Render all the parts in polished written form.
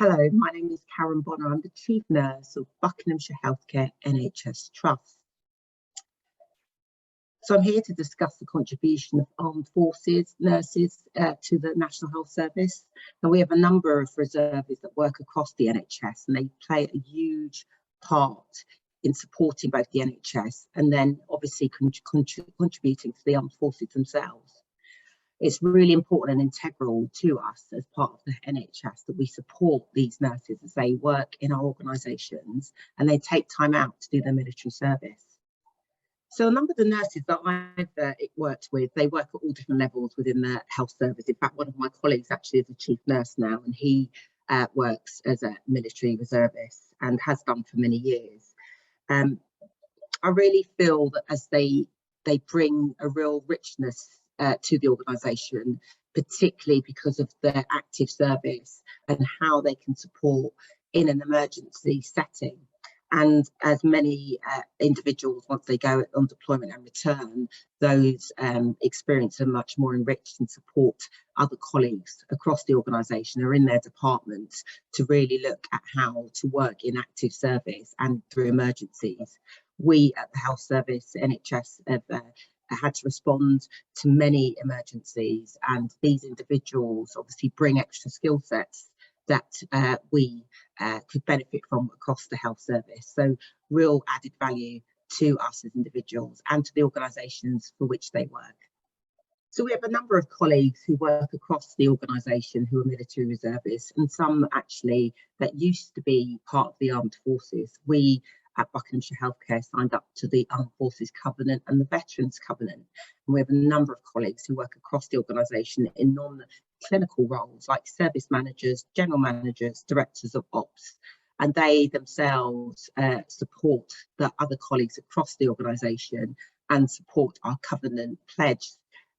Hello, my name is Karen Bonner. I'm the Chief Nurse of Buckinghamshire Healthcare NHS Trust. So I'm here to discuss the contribution of armed forces nurses to the National Health Service. And we have a number of reservists that work across the NHS, and they play a huge part in supporting both the NHS and then obviously contributing to the armed forces themselves. It's really important and integral to us as part of the NHS that we support these nurses as they work in our organisations and they take time out to do their military service. So a number of the nurses that I've worked with, they work at all different levels within the health service. In fact, one of my colleagues actually is a chief nurse now, and he works as a military reservist and has done for many years. I really feel that as they bring a real richness to the organisation, particularly because of their active service and how they can support in an emergency setting. And as many individuals, once they go on deployment and return, those experiences are much more enriched and support other colleagues across the organisation or in their departments to really look at how to work in active service and through emergencies. We at the Health Service, NHS, have had to respond to many emergencies, and these individuals obviously bring extra skill sets that we could benefit from across the health service. So real added value to us as individuals and to the organisations for which they work. So we have a number of colleagues who work across the organisation who are military reservists, and some actually that used to be part of the armed forces. We at Buckinghamshire Healthcare signed up to the Armed Forces Covenant and the Veterans Covenant. And we have a number of colleagues who work across the organisation in non-clinical roles like service managers, general managers, directors of ops. And they themselves support the other colleagues across the organisation and support our covenant pledge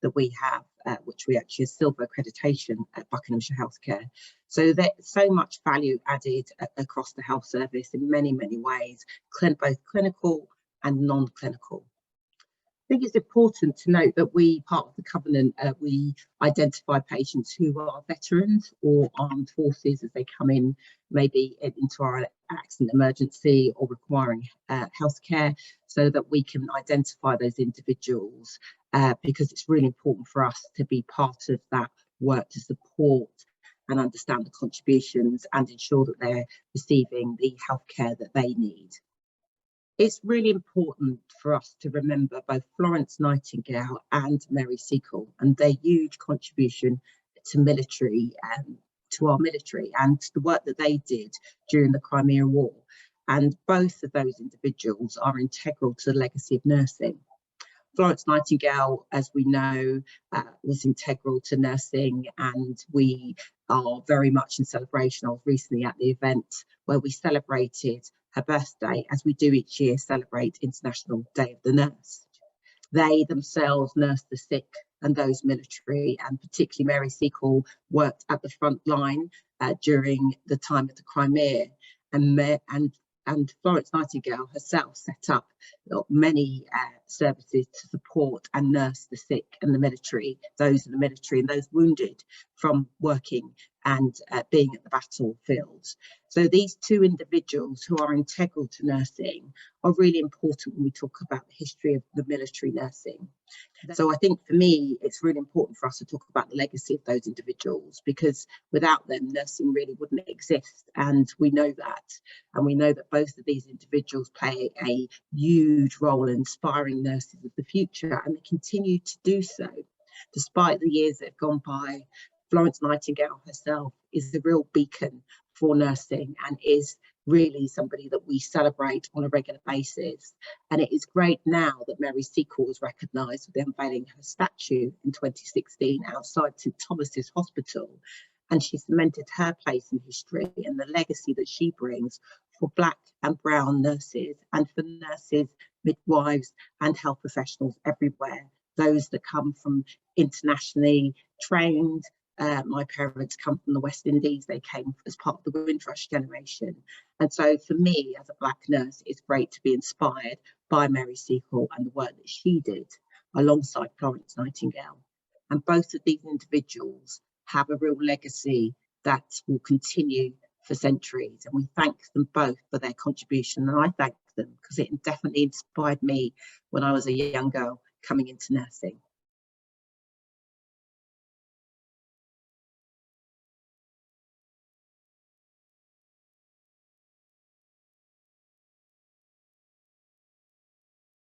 that we have, which we actually have silver accreditation at Buckinghamshire Healthcare. So there's so much value added across the health service in many, many ways, both clinical and non-clinical. I think it's important to note that part of the covenant, we identify patients who are veterans or armed forces as they come in, maybe into our accident emergency or requiring healthcare, so that we can identify those individuals because it's really important for us to be part of that work to support and understand the contributions and ensure that they're receiving the healthcare that they need. It's really important for us to remember both Florence Nightingale and Mary Seacole and their huge contribution to our military and the work that they did during the Crimean War. And both of those individuals are integral to the legacy of nursing. Florence Nightingale, as we know, was integral to nursing, and we are very much in celebration. I was recently at the event where we celebrated her birthday, as we do each year celebrate International Day of the Nurse. They themselves nursed the sick and those military, and particularly Mary Seacole worked at the front line during the time of the Crimea, and Florence Nightingale herself set up many services to support and nurse the sick and the military, those in the military and those wounded from working and being at the battlefield. So these two individuals who are integral to nursing are really important when we talk about the history of the military nursing. So I think for me, it's really important for us to talk about the legacy of those individuals, because without them, nursing really wouldn't exist. And we know that. And we know that both of these individuals play a huge role in inspiring nurses of the future, and they continue to do so. Despite the years that have gone by, Florence Nightingale herself is the real beacon for nursing and is really somebody that we celebrate on a regular basis. And it is great now that Mary Seacole was recognised with the unveiling her statue in 2016 outside St Thomas's Hospital. And she cemented her place in history and the legacy that she brings for Black and brown nurses and for nurses, midwives and health professionals everywhere. Those that come from internationally trained. My parents come from the West Indies. They came as part of the Windrush generation. And so for me as a Black nurse, it's great to be inspired by Mary Seacole and the work that she did alongside Florence Nightingale. And both of these individuals have a real legacy that will continue for centuries, and we thank them both for their contribution. And I thank them because it definitely inspired me when I was a young girl coming into nursing.